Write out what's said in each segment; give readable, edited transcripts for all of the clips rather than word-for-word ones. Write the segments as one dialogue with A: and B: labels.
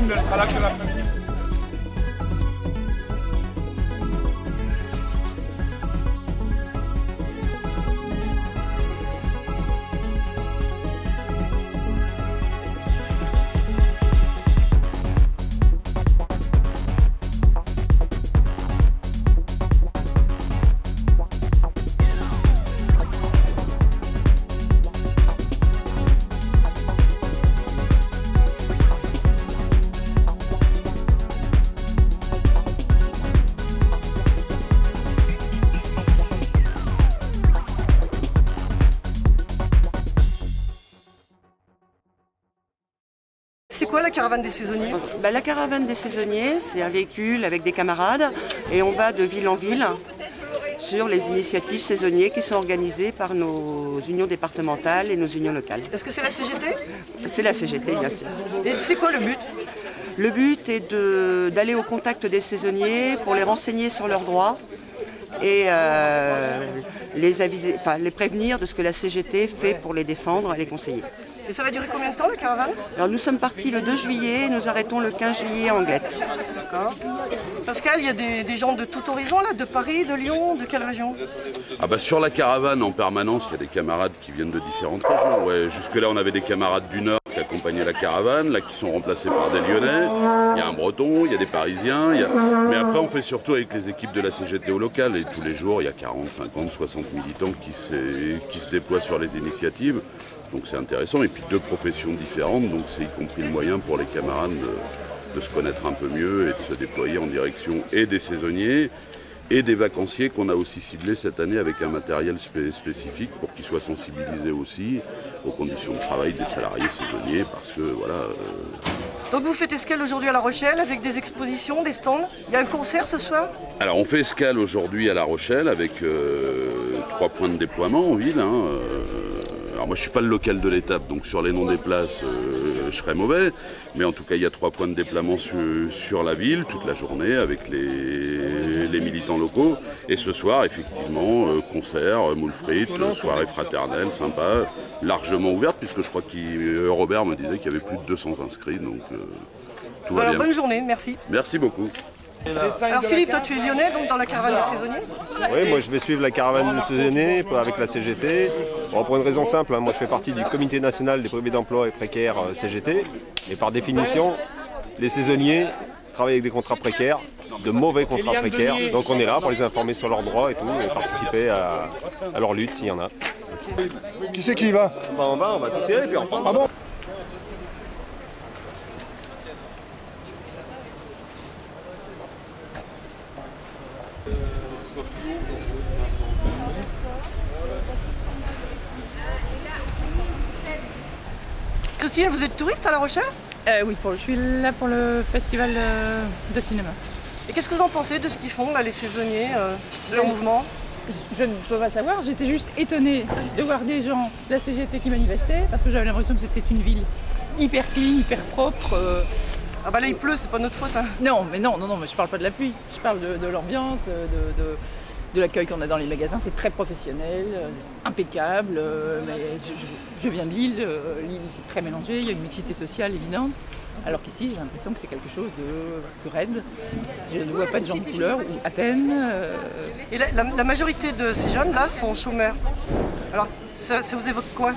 A: commune, mais elle sera là que l'après-midi.
B: C'est quoi la caravane des saisonniers?
C: La caravane des saisonniers, c'est un véhicule avec des camarades et on va de ville en ville sur les initiatives saisonniers qui sont organisées par nos unions départementales et nos unions locales.
B: Est-ce que c'est la CGT?
C: C'est la CGT, bien sûr.
B: Et c'est quoi le but?
C: Le but est d'aller au contact des saisonniers pour les renseigner sur leurs droits et les prévenir de ce que la CGT fait pour les défendre et les conseiller.
B: Et ça va durer combien de temps la caravane?
C: Alors nous sommes partis le 2 juillet et nous arrêtons le 15 juillet à Anguette.
B: D'accord. Pascal, il y a des gens de tout horizon là, de Paris, de Lyon, de quelle région?
D: Sur la caravane en permanence, il y a des camarades qui viennent de différentes régions. Ouais, jusque-là, on avait des camarades du Nord qui accompagnaient la caravane, là qui sont remplacés par des Lyonnais. Il y a un Breton, il y a des Parisiens. Mais après, on fait surtout avec les équipes de la CGT au local. Et tous les jours, il y a 40, 50, 60 militants qui se déploient sur les initiatives. Donc c'est intéressant. Et puis 2 professions différentes, donc c'est y compris le moyen pour les camarades de se connaître un peu mieux et de se déployer en direction et des saisonniers et des vacanciers qu'on a aussi ciblés cette année avec un matériel spécifique pour qu'ils soient sensibilisés aussi aux conditions de travail des salariés saisonniers parce que voilà.
B: Donc vous faites escale aujourd'hui à La Rochelle avec des expositions, des stands. Il y a un concert ce soir?
D: Alors on fait escale aujourd'hui à La Rochelle avec 3 points de déploiement en ville. Alors moi je ne suis pas le local de l'étape, donc sur les noms des places je serais mauvais. Mais en tout cas il y a 3 points de déploiement sur la ville toute la journée avec les militants locaux. Et ce soir effectivement concert, moules frites, soirée fraternelle, sympa, largement ouverte puisque je crois que Robert me disait qu'il y avait plus de 200 inscrits. Donc tout va bien.
B: Bonne journée, merci.
D: Merci beaucoup.
B: Alors Philippe, toi tu es lyonnais donc dans la caravane des saisonniers?
E: Oui, moi je vais suivre la caravane des saisonniers avec la CGT. Bon, pour une raison simple, moi je fais partie du comité national des privés d'emploi et précaires CGT. Et par définition, les saisonniers travaillent avec des contrats précaires, de mauvais contrats précaires. Donc on est là pour les informer sur leurs droits et tout, et participer à leur lutte s'il y en a.
F: Qui c'est qui y va?
E: On va tous y aller, puis on prend.
F: Ah bon?
B: Christine, vous êtes touriste à La Rochelle?
G: Oui, je suis là pour le festival de cinéma.
B: Et qu'est-ce que vous en pensez de ce qu'ils font là, les saisonniers, de leur mouvement?
G: Je ne peux pas savoir, j'étais juste étonnée de voir des gens de la CGT qui manifestaient parce que j'avais l'impression que c'était une ville hyper clean, hyper propre.
B: Ah bah là il pleut, c'est pas notre faute. Hein.
G: Non, mais je parle pas de la pluie, je parle de l'ambiance, de l'accueil qu'on a dans les magasins, c'est très professionnel, impeccable. Mais je viens de Lille, Lille c'est très mélangé, il y a une mixité sociale évidente. Alors qu'ici j'ai l'impression que c'est quelque chose de plus raide. Je ne vois pas de gens de couleur, ou à peine.
B: Et la majorité de ces jeunes là sont chômeurs. Alors ça vous évoque quoi?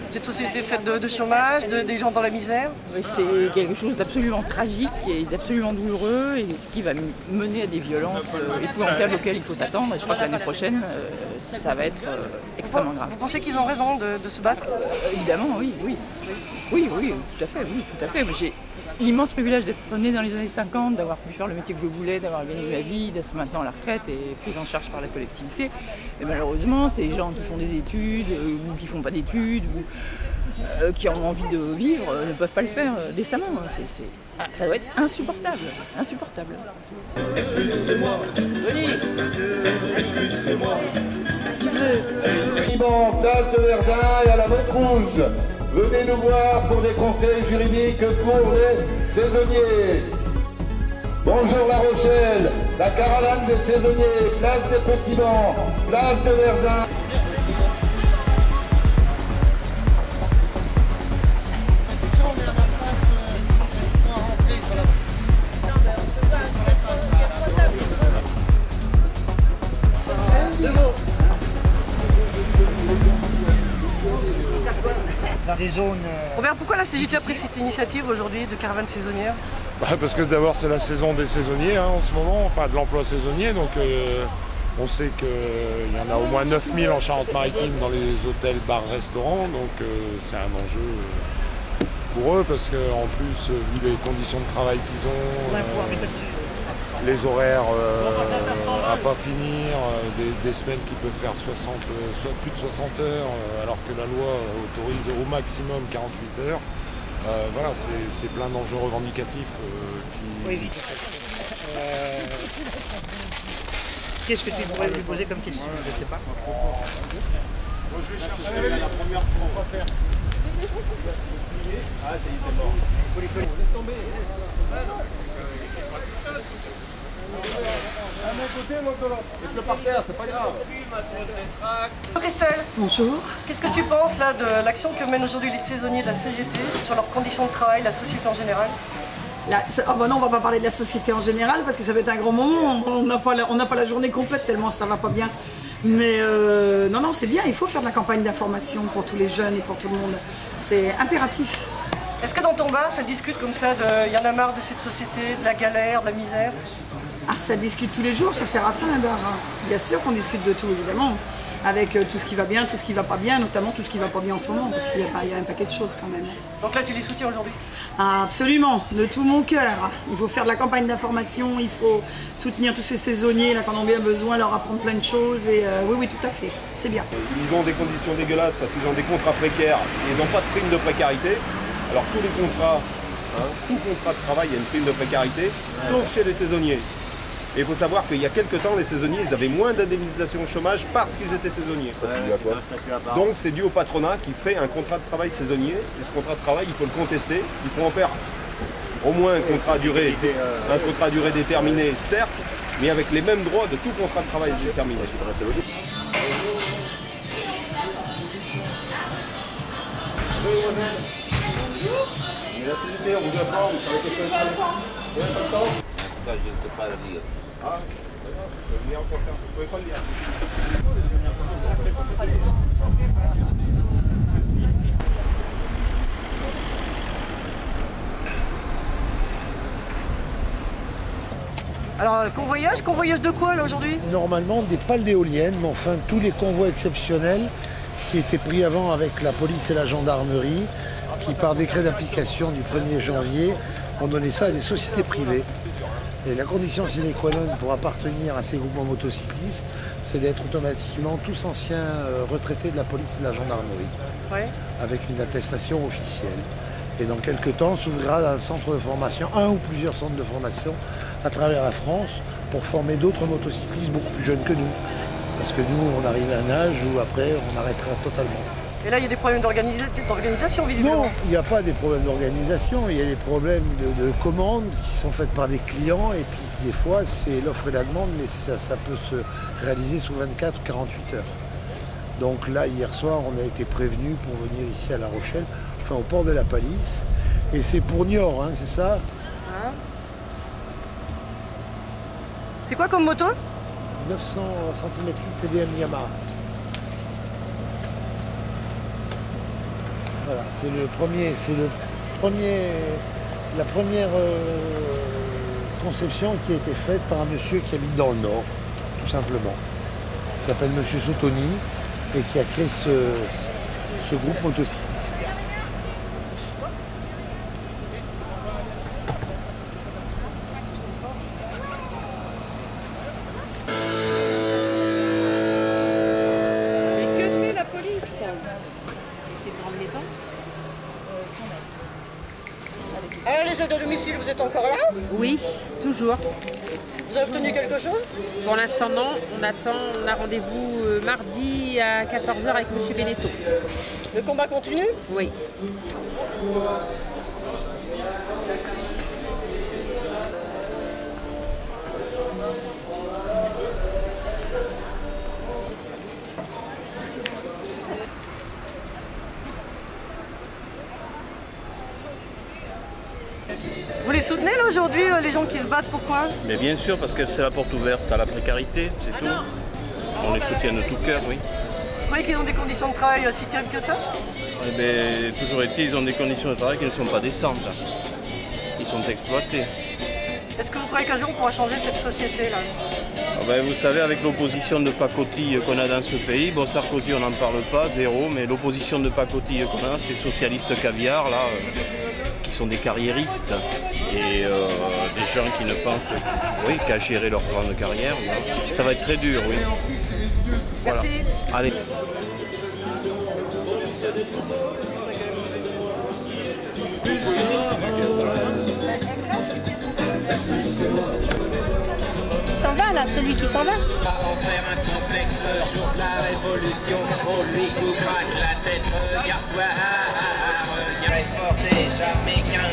B: Cette société faite de chômage, des gens dans la misère?
G: Oui, c'est quelque chose d'absolument tragique et d'absolument douloureux et ce qui va mener à des violences épouvantables auxquelles il faut s'attendre. Et je crois que l'année prochaine, ça va être extrêmement grave.
B: Vous pensez qu'ils ont raison de se battre?
G: Évidemment, oui, tout à fait. J'ai l'immense privilège d'être né dans les années 50, d'avoir pu faire le métier que je voulais, d'avoir gagné ma vie, d'être maintenant à la retraite et prise en charge par la collectivité. Et malheureusement, ces gens qui font des études ou qui ne font pas d'études ou qui ont envie de vivre ne peuvent pas le faire décemment. Ça doit être insupportable.
H: Expulsez-moi, Denis. Expulsez-moi.
I: Place de Verdun et à la Motte Rouge. Venez nous voir pour des conseils juridiques pour les saisonniers. Bonjour La Rochelle, la caravane des saisonniers, place des Petits Bancs, place de Verdun.
A: dans des zones...
B: Robert, pourquoi la CGT a pris cette initiative aujourd'hui de caravane saisonnière?
J: Parce que d'abord c'est la saison des saisonniers en ce moment, enfin de l'emploi saisonnier, donc on sait qu'il y en a au moins 9000 en Charente-Maritime dans les hôtels, bars, restaurants, donc c'est un enjeu pour eux parce qu'en plus, vu les conditions de travail qu'ils ont, les horaires à pas finir, des semaines qui peuvent faire plus de 60 heures, alors que la loi autorise au maximum 48 heures. Voilà, c'est plein d'enjeux revendicatifs qui...
A: Oui, qu'est-ce que tu pourrais lui poser comme question? Je ne sais pas.
E: Moi, je vais chercher la première qu'on va faire. Ah, c'est il est mort. Il faut les coller. Laisse tomber. Un d'un côté, l'autre de l'autre. Laisse-le par terre, c'est pas grave.
B: Christelle.
K: Bonjour.
B: Qu'est-ce que tu penses là de l'action que mènent aujourd'hui les saisonniers de la CGT sur leurs conditions de travail, la société en général?
K: Oh bah non, on va pas parler de la société en général parce que ça va être un grand moment. On n'a pas la journée complète tellement ça va pas bien. Mais non, c'est bien. Il faut faire de la campagne d'information pour tous les jeunes et pour tout le monde. C'est impératif.
B: Est-ce que dans ton bar, ça discute comme ça de « y en a marre de cette société, de la galère, de la misère »
K: Ah, ça discute tous les jours, ça sert à ça un bar. Bien sûr qu'on discute de tout, évidemment. Avec tout ce qui va bien, tout ce qui va pas bien, notamment tout ce qui va pas bien en ce moment, parce qu'il y a un paquet de choses quand même.
B: Donc là, tu les soutiens aujourd'hui?
K: Absolument, de tout mon cœur. Il faut faire de la campagne d'information, il faut soutenir tous ces saisonniers là, qui en ont bien besoin, leur apprendre plein de choses. Et oui, tout à fait, c'est bien.
E: Ils ont des conditions dégueulasses parce qu'ils ont des contrats précaires et ils n'ont pas de prime de précarité. Alors tous les contrats, tout contrat de travail, il y a une prime de précarité, sauf chez les saisonniers. Et il faut savoir qu'il y a quelques temps, les saisonniers, ils avaient moins d'indemnisation au chômage parce qu'ils étaient saisonniers. Donc c'est dû au patronat qui fait un contrat de travail saisonnier. Et ce contrat de travail, il faut le contester. Il faut en faire au moins un contrat à durée déterminée, certes, mais avec les mêmes droits de tout contrat de travail déterminé. La CGT, on vous apprend, vous savez quelque chose? Je ne sais pas le lire. Ah, vous ne pouvez pas le lire.
B: Alors, convoyage de quoi là aujourd'hui?
L: Normalement des pales d'éoliennes, mais enfin tous les convois exceptionnels qui étaient pris avant avec la police et la gendarmerie, qui par décret d'application du 1er janvier ont donné ça à des sociétés privées. Et la condition sine qua non pour appartenir à ces groupements motocyclistes, c'est d'être automatiquement tous anciens retraités de la police et de la gendarmerie, avec une attestation officielle. Et dans quelques temps, s'ouvrira un centre de formation, un ou plusieurs centres de formation à travers la France pour former d'autres motocyclistes beaucoup plus jeunes que nous. Parce que nous, on arrive à un âge où après, on arrêtera totalement.
B: Et là, il y a des problèmes d'organisation visiblement?
L: Non, il n'y a pas des problèmes d'organisation, il y a des problèmes de commandes qui sont faites par des clients et puis des fois, c'est l'offre et la demande, mais ça peut se réaliser sous 24 ou 48 heures. Donc là, hier soir, on a été prévenus pour venir ici à La Rochelle, enfin au port de la Palisse, et c'est pour Niort, hein, c'est ça?
B: C'est quoi comme moto?
L: 900 cm3 TDM Yamaha. Voilà, la première conception qui a été faite par un monsieur qui habite dans le Nord, tout simplement. Il s'appelle Monsieur Sotoni et qui a créé ce groupe motocycliste.
B: Alors les aides à domicile, vous êtes encore là?
M: Oui, toujours.
B: Vous avez obtenu quelque chose?
M: Pour l'instant non, on a rendez-vous mardi à 14 h avec M. Beneteau.
B: Le combat continue?
M: Oui.
B: Vous les soutenez là aujourd'hui, les gens qui se battent, pourquoi?
N: Mais bien sûr, parce que c'est la porte ouverte à la précarité, c'est tout. On les soutient de tout cœur, oui.
B: croyez qu'ils ont des conditions de travail si terribles que ça?
N: Eh bien, toujours est-il, ils ont des conditions de travail qui ne sont pas décentes. Ils sont exploités.
B: Est-ce que vous croyez qu'un jour on pourra changer cette société-là?
N: Ah ben, vous savez, avec l'opposition de pacotille qu'on a dans ce pays, bon, Sarkozy, on n'en parle pas, zéro, mais l'opposition de pacotille qu'on a, c'est socialistes caviar, là, qui sont des carriéristes et des gens qui ne pensent qu'à gérer leur plan de carrière. Ça va être très dur, oui.
B: Merci.
N: Voilà. Allez.
O: Il s'en va là, celui qui s'en va.
H: Parents faire un complexe, le jour de la révolution, on lui coupera la tête, regarde-toi, regarde fort, c'est jamais qu'un